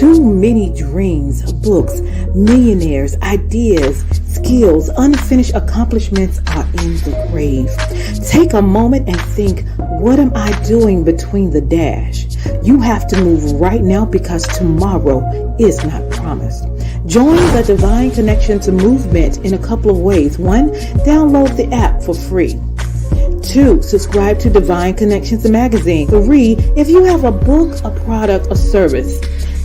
Too many dreams, books, millionaires, ideas, skills, unfinished accomplishments are in the grave. Take a moment and think, what am I doing between the dash? You have to move right now because tomorrow is not promised. Join the Divine Connections movement in a couple of ways. 1, download the app for free. 2, subscribe to Divine Connections magazine. 3, if you have a book, a product, a service,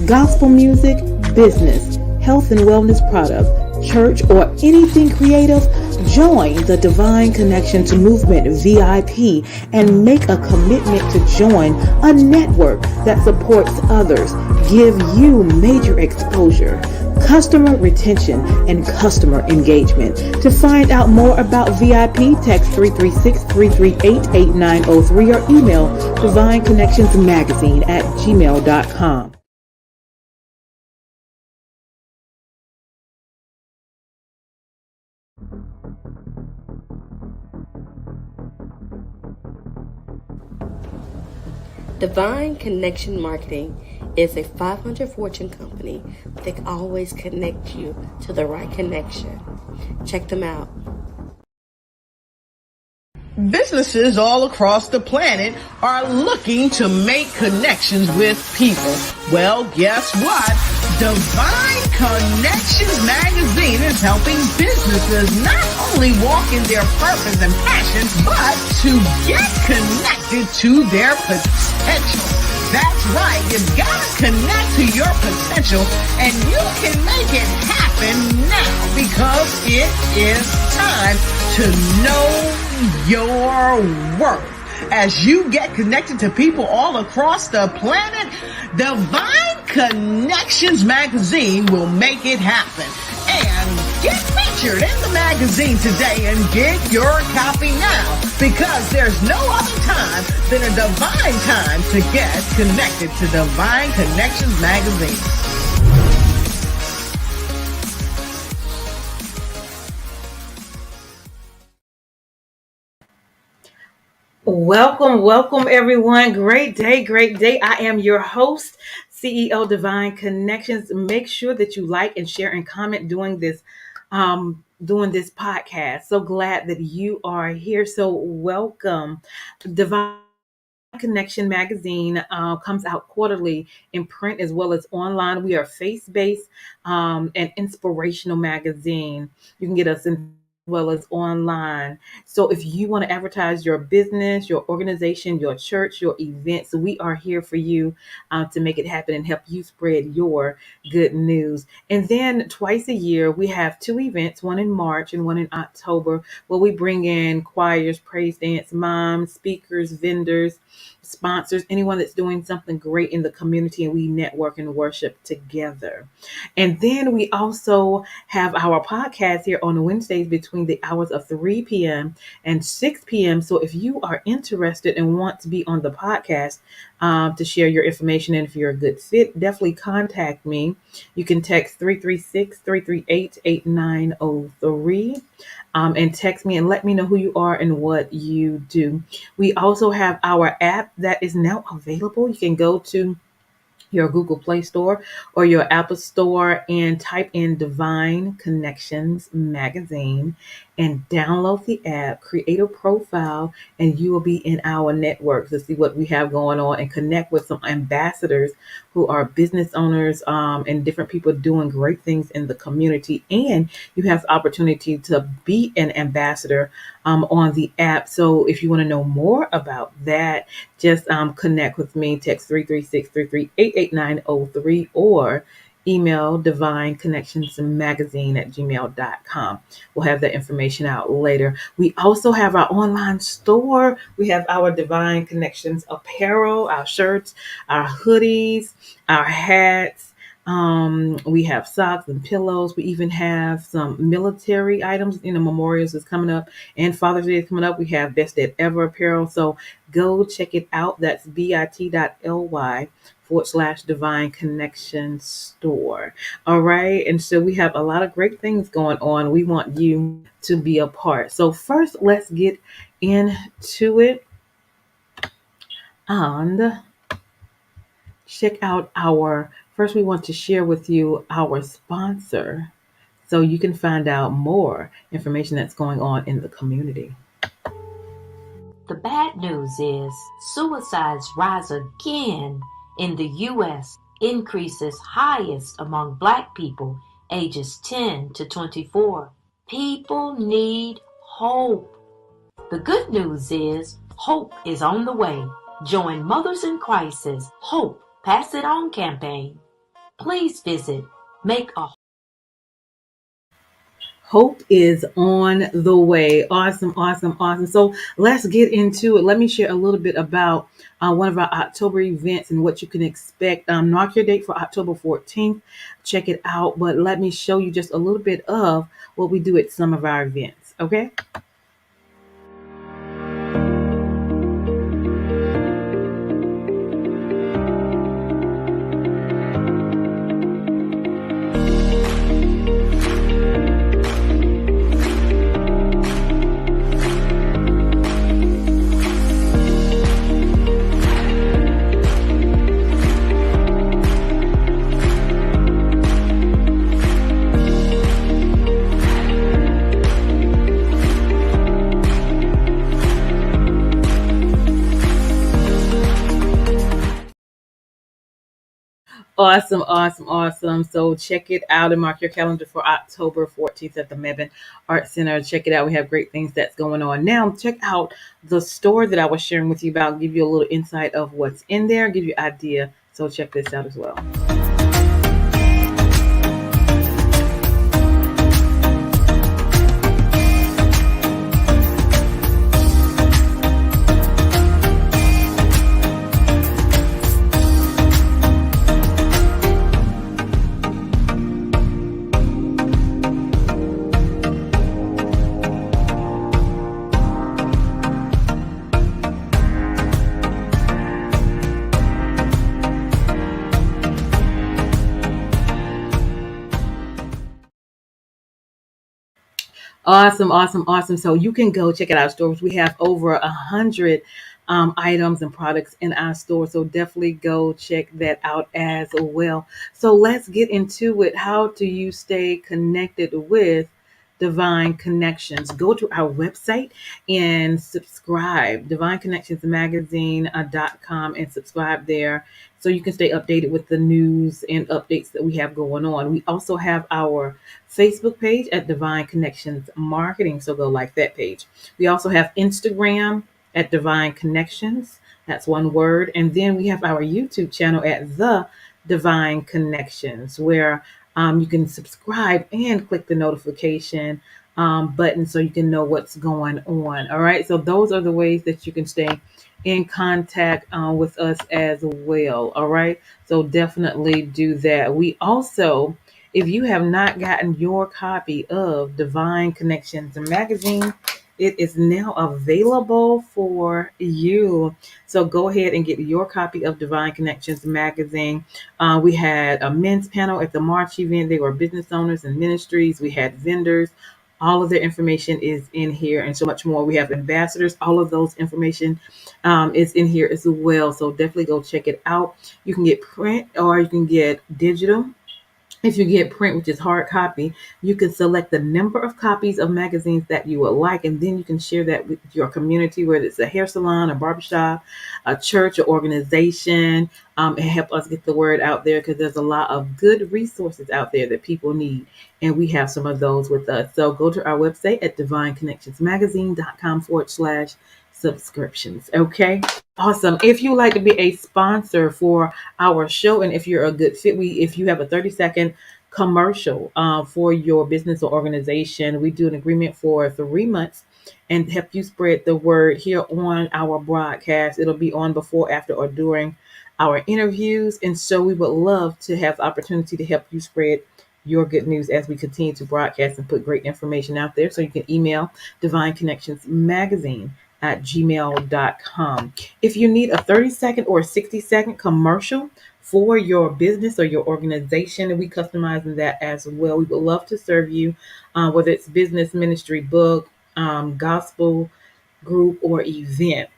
gospel music, business, health and wellness product, church, or anything creative, join the Divine Connections Movement VIP and make a commitment to join a network that supports others, give you major exposure, customer retention, and customer engagement. To find out more about VIP, text 336-338-8903 or email divineconnectionsmagazine@gmail.com. Divine Connection Marketing is a 500 Fortune company that can always connect you to the right connection. Check them out. Businesses all across the planet are looking to make connections with people. Well, guess what? Divine Connections Magazine is helping businesses not only walk in their purpose and passion, but to get connected to their potential. That's right. You've got to connect to your potential, and you can make it happen now because it is time to know your worth. As you get connected to people all across the planet, Divine Connections Magazine will make it happen. And get featured in the magazine today and get your copy now, because there's no other time than a divine time to get connected to Divine Connections Magazine. Welcome everyone. Great day. I am your host, CEO Divine Connections. Make sure that you like and share and comment doing this podcast. So glad that you are here. So welcome. Divine Connection magazine comes out quarterly in print as well as online. We are faith-based and inspirational magazine. You can get us in as well as online. So if you want to advertise your business, your organization, your church, your events, we are here for you to make it happen and help you spread your good news. And then twice a year, we have 2 events, one in March and one in October, where we bring in choirs, praise dance, moms, speakers, vendors, sponsors, anyone that's doing something great in the community, and we network and worship together. And then we also have our podcast here on Wednesdays between the hours of 3 p.m. and 6 p.m. So if you are interested and want to be on the podcast to share your information, and if you're a good fit, definitely contact me. You can text 336-338-8903 and text me and let me know who you are and what you do. We also have our app that is now available. You can go to your Google Play Store or your Apple Store and type in Divine Connections Magazine and download the app, create a profile, and you will be in our network to see what we have going on and connect with some ambassadors who are business owners and different people doing great things in the community. And you have the opportunity to be an ambassador on the app. So if you want to know more about that, just connect with me. Text 336-338-8903 or email divineconnectionsmagazine@gmail.com. We'll have that information out later. We also have our online store. We have our Divine Connections apparel, our shirts, our hoodies, our hats. We have socks and pillows. We even have some military items. Memorials is coming up and Father's Day is coming up. We have Best Dad Ever apparel. So go check it out. That's bit.ly/Divine Connection Store. All right. And so we have a lot of great things going on. We want you to be a part. So first, let's get into it and check out our First, we want to share with you our sponsor so you can find out more information that's going on in the community. The bad news is suicides rise again in the U.S., increases highest among Black people ages 10 to 24. People need hope. The good news is hope is on the way. Join Mothers in Crisis Hope Pass It On campaign. Please visit Make a Hope is on the way. Awesome, awesome, awesome. So let's get into it. Let me share a little bit about one of our October events and what you can expect. Mark your date for October 14th. Check it out. But let me show you just a little bit of what we do at some of our events. Okay. Awesome, awesome, awesome. So check it out and mark your calendar for October 14th at the Mebane Art Center. Check it out. We have great things that's going on. Now, check out the store that I was sharing with you about, give you a little insight of what's in there, give you an idea. So check this out as well. Awesome, awesome, awesome. So you can go check out our stores. We have over 100 items and products in our store. So definitely go check that out as well. So let's get into it. How do you stay connected with Divine Connections? Go to our website and subscribe, divineconnectionsmagazine.com, and subscribe there so you can stay updated with the news and updates that we have going on. We also have our Facebook page at Divine Connections Marketing, so go like that page. We also have Instagram at Divine Connections. That's one word. And then we have our YouTube channel at The Divine Connections, where you can subscribe and click the notification button so you can know what's going on. All right. So those are the ways that you can stay in contact with us as well. All right. So definitely do that. We also, if you have not gotten your copy of Divine Connections magazine, it is now available for you. So go ahead and get your copy of Divine Connections magazine. We had a men's panel at the March event. They were business owners and ministries. We had vendors. All of their information is in here and so much more. We have ambassadors. All of those information is in here as well. So definitely go check it out. You can get print or you can get digital. If you get print, which is hard copy, you can select the number of copies of magazines that you would like, and then you can share that with your community, whether it's a hair salon, a barbershop, a church, or organization, and help us get the word out there because there's a lot of good resources out there that people need, and we have some of those with us. So go to our website at divineconnectionsmagazine.com/subscriptions. Okay. Awesome. If you would like to be a sponsor for our show, and if you're a good fit, if you have a 30-second commercial for your business or organization, we do an agreement for 3 months and help you spread the word here on our broadcast. It'll be on before, after, or during our interviews. And so we would love to have the opportunity to help you spread your good news as we continue to broadcast and put great information out there. So you can email Divine Connections Magazine at gmail.com. If you need a 30-second or 60-second commercial for your business or your organization, and we customize that as well, we would love to serve you, whether it's business, ministry, book, gospel group, or event.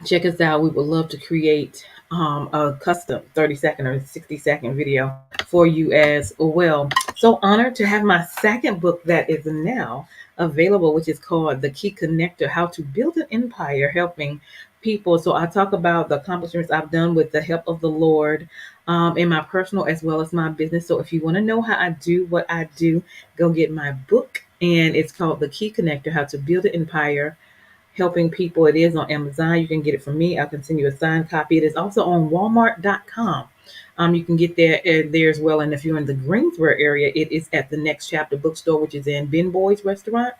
check us out. We would love to create a custom 30-second or 60-second video for you as well. So honored to have my second book that is now available, which is called The Key Connector: How to Build an Empire Helping People. So I talk about the accomplishments I've done with the help of the Lord in my personal as well as my business. So if you want to know how I do what I do, go get my book. And it's called The Key Connector: How to Build an Empire Helping People. It is on Amazon. You can get it from me. I'll continue a signed copy. It is also on Walmart.com. You can get there as well. And if you're in the Greensboro area, it is at the Next Chapter Bookstore, which is in Ben Boyd's restaurant,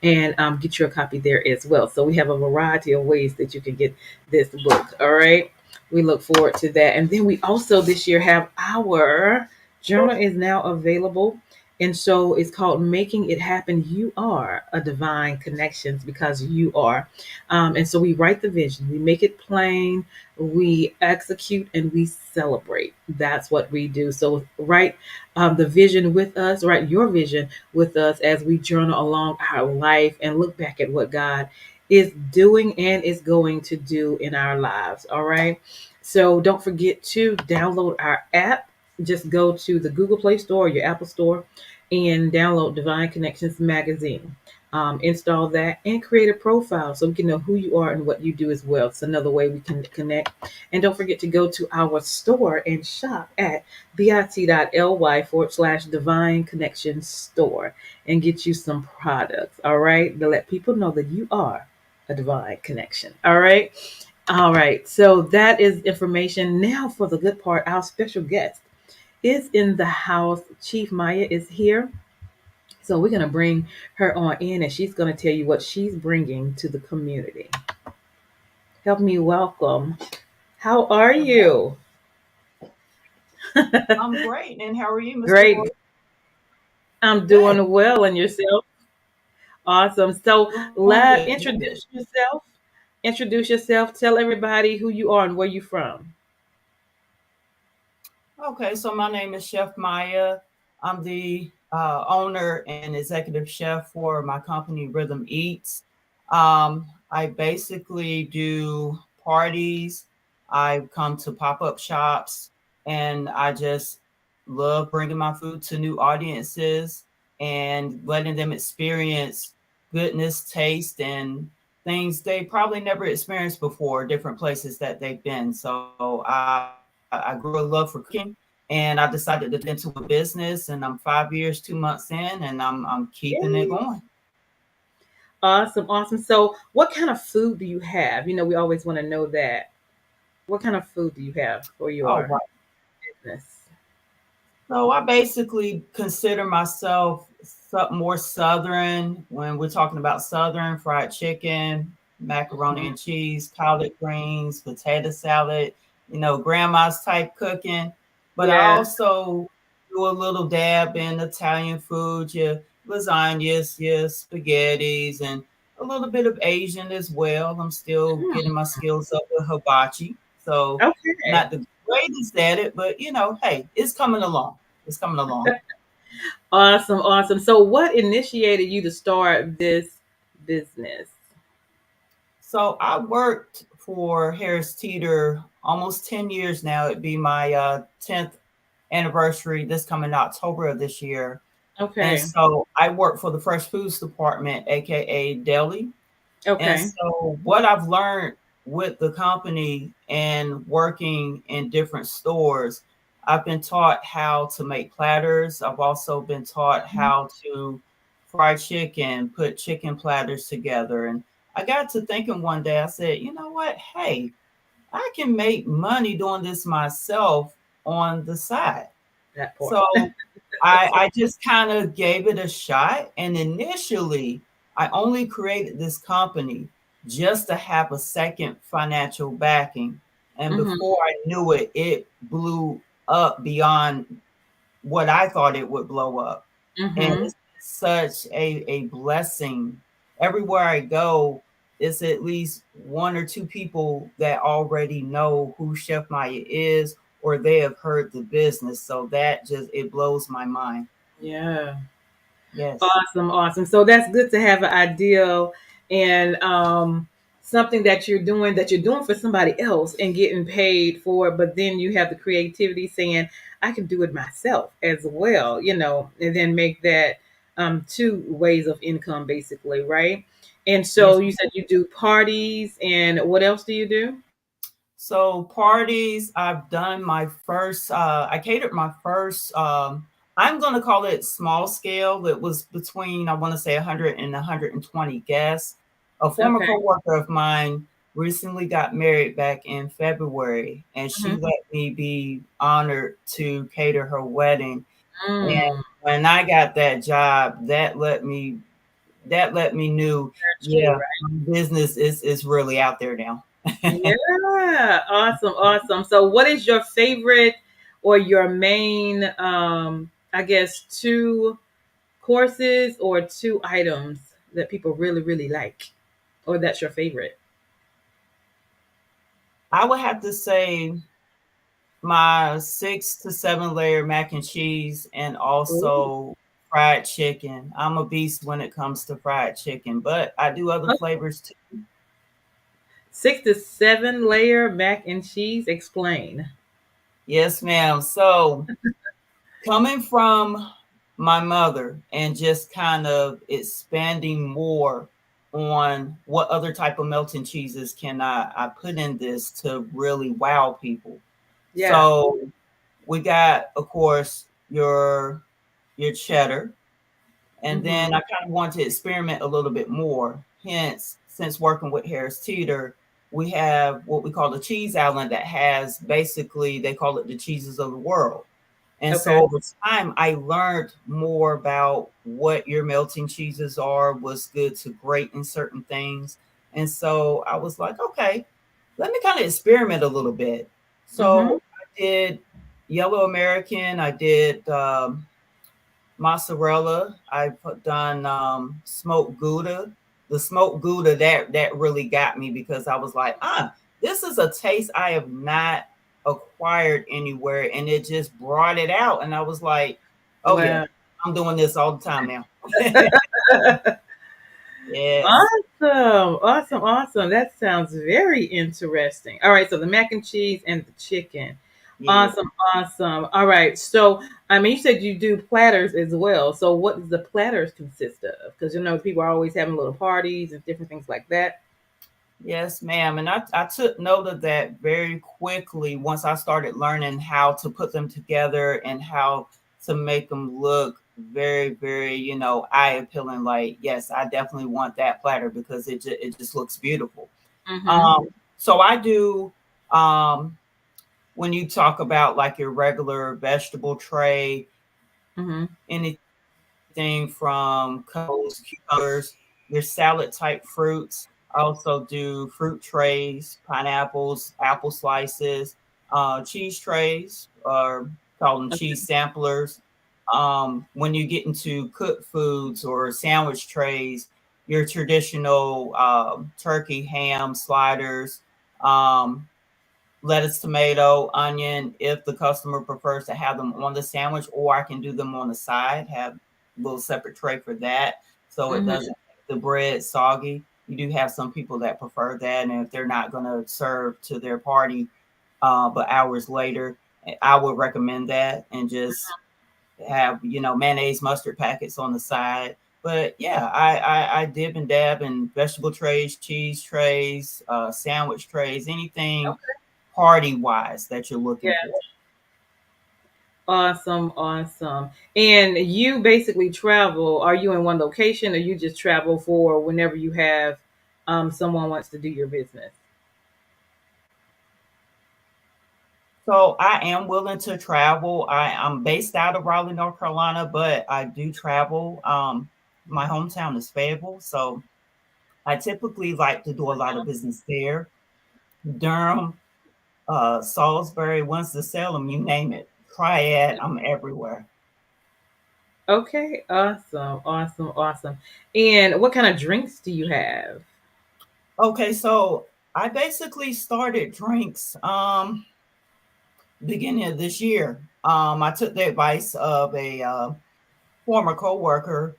and get your copy there as well. So we have a variety of ways that you can get this book. All right. We look forward to that. And then we also this year have our journal is now available. And so it's called Making It Happen. You are a divine connections because you are. And so we write the vision, we make it plain, we execute, and we celebrate. That's what we do. So write the vision with us, write your vision with us as we journal along our life and look back at what God is doing and is going to do in our lives. All right. So don't forget to download our app. Just go to the Google Play Store or your Apple Store and download Divine Connections magazine. Install that and create a profile so we can know who you are and what you do as well. It's another way we can connect. And don't forget to go to our store and shop at bit.ly/Divine Connections Store and get you some products. All right. To let people know that you are a divine connection. All right. All right. So that is information. Now for the good part, our special guest is in the house. Chief Maya is here. So we're going to bring her on in and she's going to tell you what she's bringing to the community. Help me welcome. How are Okay. you? I'm great. And how are you, Mr. Roy? Great. I'm Good. doing well, and yourself? Awesome. So Doing let good. Doing good. introduce yourself. Introduce yourself. Tell everybody who you are and where you from. Okay, so my name is Chef Maya. I'm the owner and executive chef for my company, Rhythm Eats. I basically do parties. I come to pop up shops, and I just love bringing my food to new audiences and letting them experience goodness, taste, and things they probably never experienced before, different places that they've been. So I grew a love for cooking, and I decided to get into a business, and I'm 5 years, 2 months in, and I'm keeping it Yay. going. Awesome. Awesome. So what kind of food do you have? We always want to know that. What kind of food do you have for Oh, your wow. business? So I basically consider myself more Southern when we're talking about Southern fried chicken, macaroni Mhm. and cheese, collard greens, potato salad, grandma's type cooking. But I Yeah. also do a little dab in Italian food, your lasagnas, your spaghettis, and a little bit of Asian as well. I'm still getting my skills up with hibachi. So Okay. not the greatest at it, but hey, it's coming along. It's coming along. Awesome, awesome. So, what initiated you to start this business? So I worked for Harris Teeter almost 10 years now. It'd be my 10th anniversary this coming October of this year. And Okay, so I work for the Fresh Foods Department, aka Deli. And okay. so, what I've learned with the company and working in different stores, I've been taught how to make platters. I've also been taught Mhm. how to fry chicken, put chicken platters together. And I got to thinking one day, I said, you know what? Hey, I can make money doing this myself on the side. That part. So I just kind of gave it a shot. And initially, I only created this company just to have a second financial backing. And Hmm. before I knew it, it blew up beyond what I thought it would blow up. And Hmm. it's such a blessing. Everywhere I go, it's at least one or two people that already know who Chef Maya is, or they have heard the business. So that just it blows my mind. Yeah. Yes. Awesome, awesome. So that's good to have an ideal and something that you're doing for somebody else and getting paid for it, but then you have the creativity saying, I can do it myself as well, and then make that two ways of income basically, right? And so Yes. you said you do parties, and what else do you do? So parties, I've done my first. I catered my first. I'm going to call it small scale. It was between, I want to say, 100 and 120 guests. A former Okay. coworker of mine recently got married back in February, and she Mhm. let me be honored to cater her wedding. And Mm, when I got that job, that let me knew, that's true, yeah, right? my business is really out there now. Yeah, awesome, awesome. So, what is your favorite or your main, I guess, two courses or two items that people really, really like, or that's your favorite? I would have to say my 6 to 7 layer mac and cheese and Ooh. also fried chicken. I'm a beast when it comes to fried chicken, but I do other Okay. flavors too. 6 to 7 layer mac and cheese. Explain. Yes, ma'am. So coming from my mother and just kind of expanding more on what other type of melting cheeses can I put in this to really wow people. Yeah. So we got, of course, your cheddar, and Mm-hmm. then I kind of want to experiment a little bit more. Hence, since working with Harris Teeter, we have what we call the cheese island that has basically, they call it the cheeses of the world. And so Okay. over time, I learned more about what your melting cheeses are, what's good to grate in certain things. And so I was like, okay, let me kind of experiment a little bit. Mm-hmm. So I did Yellow American, I did mozzarella. I've done smoked Gouda. The smoked Gouda that really got me because I was like, this is a taste I have not acquired anywhere, and it just brought it out. And I was like, oh yeah, Wow. I'm doing this all the time now. Yes, Awesome. Awesome. Awesome. That sounds very interesting. All right. So the mac and cheese and the chicken. yeah. Awesome. Awesome. All right. So, I mean, you said you do platters as well. So, what does the platters consist of? Because, people are always having little parties and different things like that. Yes, ma'am. And I took note of that very quickly once I started learning how to put them together and how to make them look very, very, eye appealing. Like, yes, I definitely want that platter because it just looks beautiful. Mm-hmm. So I do, um, when you talk about like your regular vegetable tray, Mm-hmm. anything from cucumbers, your salad type fruits. I also do fruit trays, pineapples, apple slices, cheese trays, or call them Okay. cheese samplers. When you get into cooked foods or sandwich trays, your traditional turkey, ham, sliders, um, lettuce, tomato, onion, if the customer prefers to have them on the sandwich, or I can do them on the side, have a little separate tray for that so it Mm-hmm. doesn't make the bread soggy. You do have some people that prefer that, and if they're not going to serve to their party, but hours later, I would recommend that and just have mayonnaise, mustard packets on the side. But yeah, I dib and dab in vegetable trays, cheese trays, sandwich trays, anything Okay. party wise that you're looking for. Yeah. Awesome. Awesome. And you basically travel. Are you in one location, or you just travel for whenever you have someone wants to do your business? So I am willing to travel. I'm based out of Raleigh, North Carolina, but I do travel. My hometown is Fayetteville, so I typically like to do a lot of business there. Durham, Salisbury, Winston-Salem, you name it. Triad, I'm everywhere. Okay, awesome, awesome, awesome. And what kind of drinks do you have? Okay, so I basically started drinks beginning of this year. I took the advice of a former coworker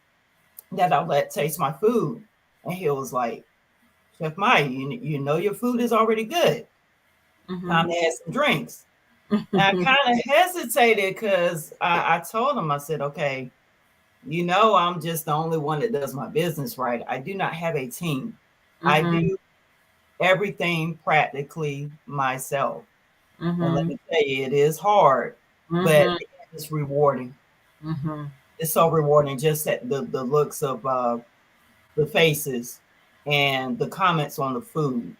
that I let taste my food, and he was like, Chef Maya, you know your food is already good. Time Mhm. to add some drinks. And I kind of hesitated because I told him, I said, okay, you know, I'm just the only one that does my business right. I do not have a team. I Mhm. do everything practically myself. And let Mhm. me tell you, it is hard, but Mhm. it's rewarding. Mhm. It's so rewarding just at the looks of the faces and the comments on the food.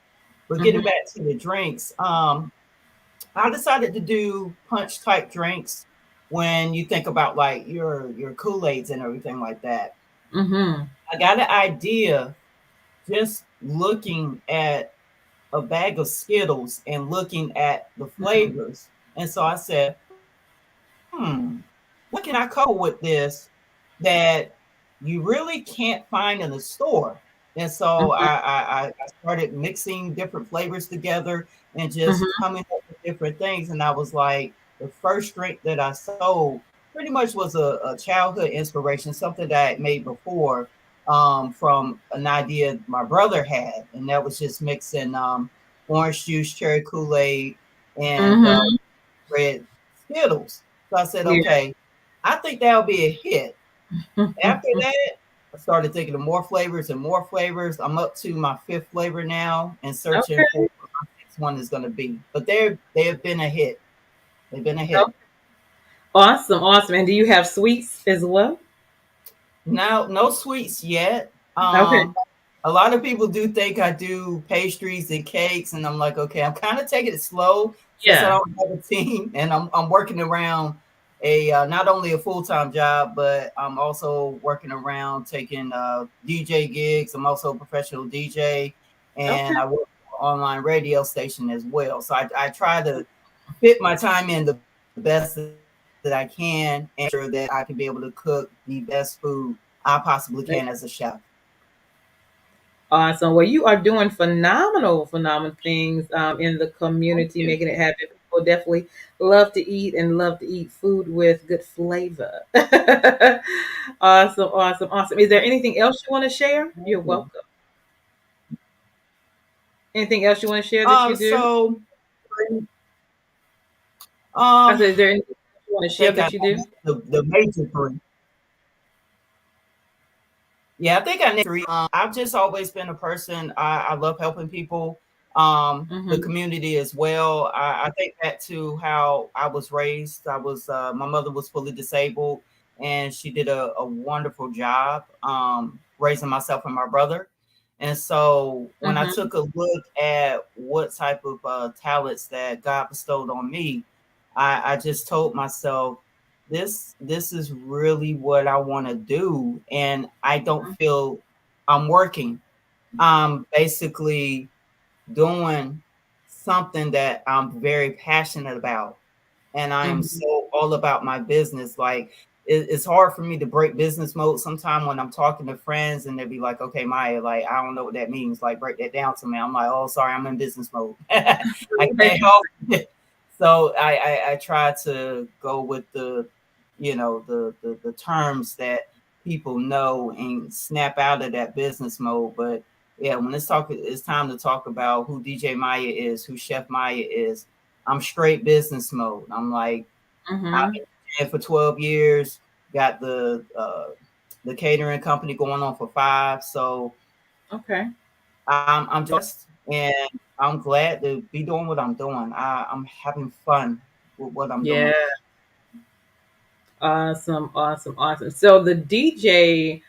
But getting Mhm. back to the drinks, I decided to do punch type drinks when you think about like your Kool-Aids and everything like that. Mhm. I got an idea just looking at a bag of Skittles and looking at the flavors. And so I said, what can I couple with this that you really can't find in the store? And so Mhm. I started mixing different flavors together and just Mhm. coming up with different things. And I was like, the first drink that I sold pretty much was a childhood inspiration, something that I had made before from an idea my brother had. And that was just mixing orange juice, cherry Kool-Aid, and Mhm. red Skittles. So I said, Yeah. okay, I think that'll be a hit. After Mhm. that, I started thinking of more flavors and more flavors. I'm up to my fifth flavor now and searching for Okay. what my next one is going to be. But they have been a hit. They've been a hit. Okay. Awesome. Awesome. And do you have sweets as well? Now, no sweets yet. Okay. A lot of people do think I do pastries and cakes, and I'm like, okay, I'm kind of taking it slow since I Yeah. don't have a team, and I'm working around a not only a full time job, but I'm also working around taking DJ gigs. I'm also a professional DJ, Okay. and I work for an online radio station as well. So I try to fit my time in the best that I can and make sure that I can be able to cook the best food I possibly can as a chef. Awesome. Well, you are doing phenomenal, phenomenal things in the Thank community, you. making it happen. People definitely love to eat and love to eat food with good flavor. Awesome, awesome, awesome. Is there anything else you want to share? Thank You're you. welcome. Anything else you want to share that you do? So I um, said, is there anything else you want I to share think I that you do? the major three. Yeah, I think I named three. I've just always been a person. I love helping people, the Mm-hmm. community as well. I think back to how I was raised. I was my mother was fully disabled, and she did a wonderful job raising myself and my brother. And so when I Mm-hmm. took a look at what type of talents that God bestowed on me, I just told myself this is really what I want to do, and I don't feel I'm working. I'm basically doing something that I'm very passionate about, and I am Mm-hmm. so all about my business. Like it's hard for me to break business mode sometimes when I'm talking to friends and they'll be like, "Okay, Maya, like I don't know what that means. Like break that down to me." I'm like, "Oh, sorry, I'm in business mode. I can't help it." So I try to go with the the terms that people know and snap out of that business mode. But yeah, when it's time to talk about who DJ Maya is, who Chef Maya is. I'm straight business mode. I'm like, I've Mm-hmm. been in for 12 years, got the catering company going on for 5. So Okay. I'm just and I'm glad to be doing what I'm doing. I'm having fun with what I'm Yeah. doing. Awesome, awesome, awesome. So the DJ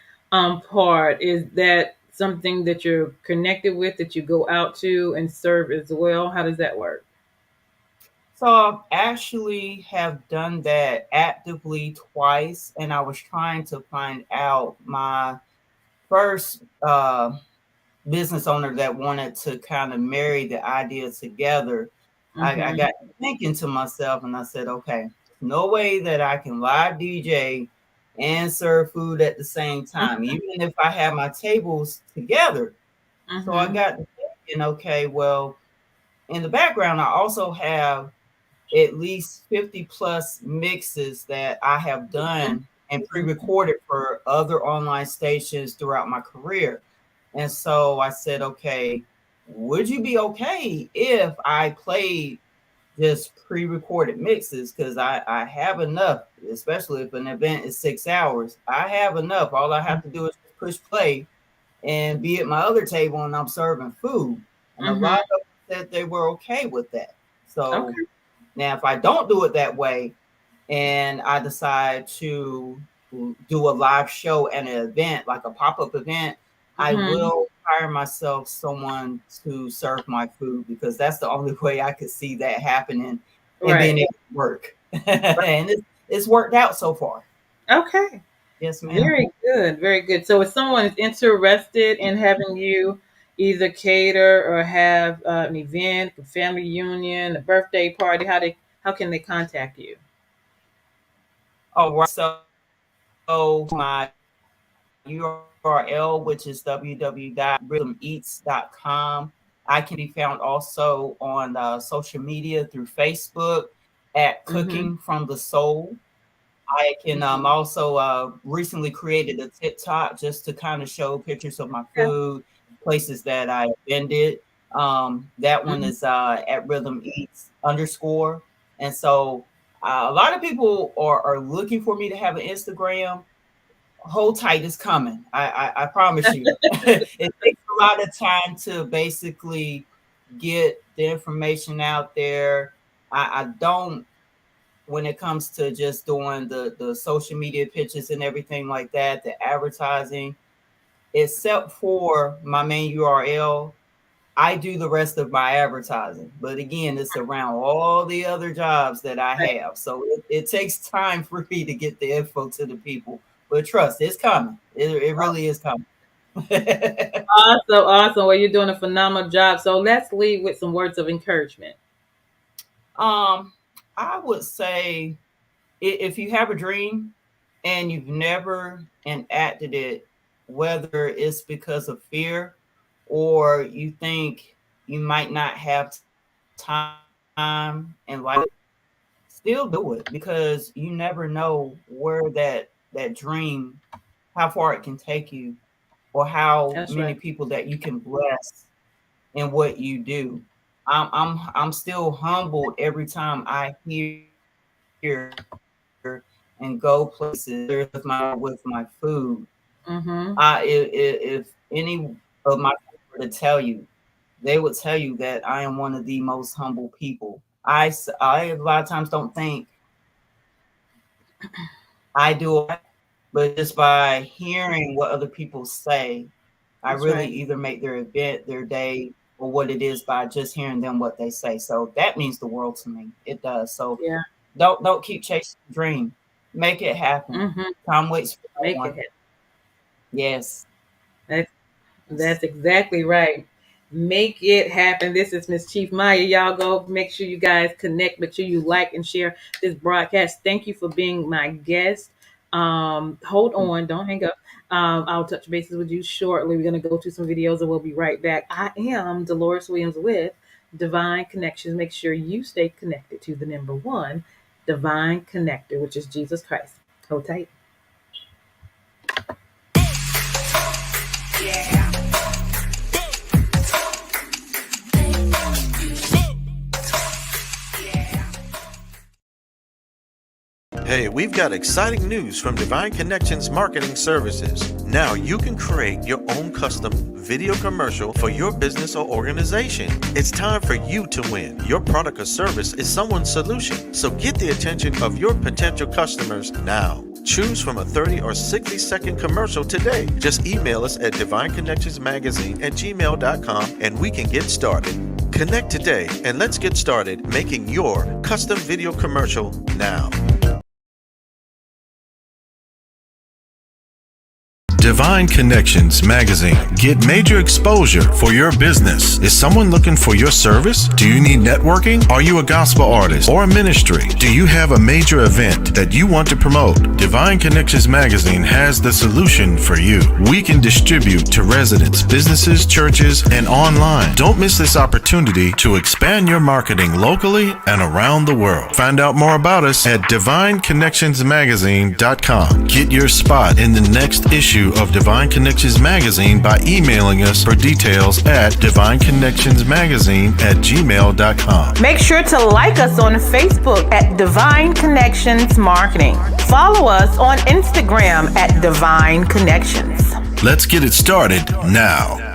part, is that something that you're connected with that you go out to and serve as well? How does that work? So I actually have done that actively twice, and I was trying to find out my first business owner that wanted to kind of marry the idea together. I Mm-hmm. got thinking to myself and I said, okay, no way that I can live DJ and serve food at the same time, even if I have my tables together. So I Mm-hmm. got to thinking, okay, well, in the background, I also have at least 50 plus mixes that I have done and pre Mm-hmm. recorded for other online stations throughout my career. And so I said, okay, would you be okay if I played just pre-recorded mixes? Because I have enough, especially if an event is 6 hours. I have enough. All I have to do is push play and be at my other table and I'm serving food. And a Mm-hmm. lot of them said they were okay with that. So Okay. now if I don't do it that way and I decide to do a live show at an event, like a pop-up event, I Mm-hmm. will hire myself someone to serve my food, because that's the only way I could see that happening and being Right. able to work. And it's worked out so far. Okay. Yes, ma'am. Very good. Very good. So if someone is interested in having you either cater or have an event, a family union, a birthday party, how can they contact you? All right. So my URL, which is www.rhythmeats.com. I can be found also on social media through Facebook at Mm-hmm. Cooking from the Soul. I can also recently created a TikTok just to kind of show pictures of my Okay. food, places that I vended. That one Mm-hmm. is at Rhythm Eats _ And so a lot of people are looking for me to have an Instagram. Hold tight, is coming. I promise you. It takes a lot of time to basically get the information out there. I don't, when it comes to just doing the social media pictures and everything like that, the advertising, except for my main URL, I do the rest of my advertising. But again, it's around all the other jobs that I have. So it takes time for me to get the info to the people. But trust, it's coming. It really is coming. Awesome, awesome. Well, you're doing a phenomenal job. So let's leave with some words of encouragement. um, I would say, if you have a dream and you've never enacted it, whether it's because of fear or you think you might not have time and life, still do it, because you never know where that dream, how far it can take you, or how That's many right. people that you can bless in what you do. I'm still humbled every time I hear and go places with my food. Mm-hmm. If any of my friends were to tell you, they would tell you that I am one of the most humble people. I a lot of times don't think I do it, but just by hearing what other people say, I That's really right. either make their event, their day, or what it is by just hearing them what they say. So that means the world to me. It does. So Yeah. don't keep chasing the dream. Make it happen. Mm-hmm. Time waits for no Make it one. happen. Yes. That's exactly right. Make it happen. This is Miss Chief Maya. Y'all go make sure you guys connect. Make sure you like and share this broadcast. Thank you for being my guest. Hold on, don't hang up. I'll touch bases with you shortly. We're gonna go to some videos and we'll be right back. I am Deloris Williams with Divine Connections. Make sure you stay connected to the number one divine connector, which is Jesus Christ. Hold tight. Hey, we've got exciting news from Divine Connections Marketing Services. Now you can create your own custom video commercial for your business or organization. It's time for you to win. Your product or service is someone's solution, so get the attention of your potential customers now. Choose from a 30 or 60-second commercial today. Just email us at divineconnectionsmagazine@gmail.com and we can get started. Connect today and let's get started making your custom video commercial now. Divine Connections Magazine. Get major exposure for your business. Is someone looking for your service? Do you need networking? Are you a gospel artist or a ministry? Do you have a major event that you want to promote? Divine Connections Magazine has the solution for you. We can distribute to residents, businesses, churches, and online. Don't miss this opportunity to expand your marketing locally and around the world. Find out more about us at divineconnectionsmagazine.com. Get your spot in the next issue of Divine Connections Magazine by emailing us for details at divineconnectionsmagazine@gmail.com. Make sure to like us on Facebook at Divine Connections Marketing. Follow us on Instagram at Divine Connections. Let's get it started now.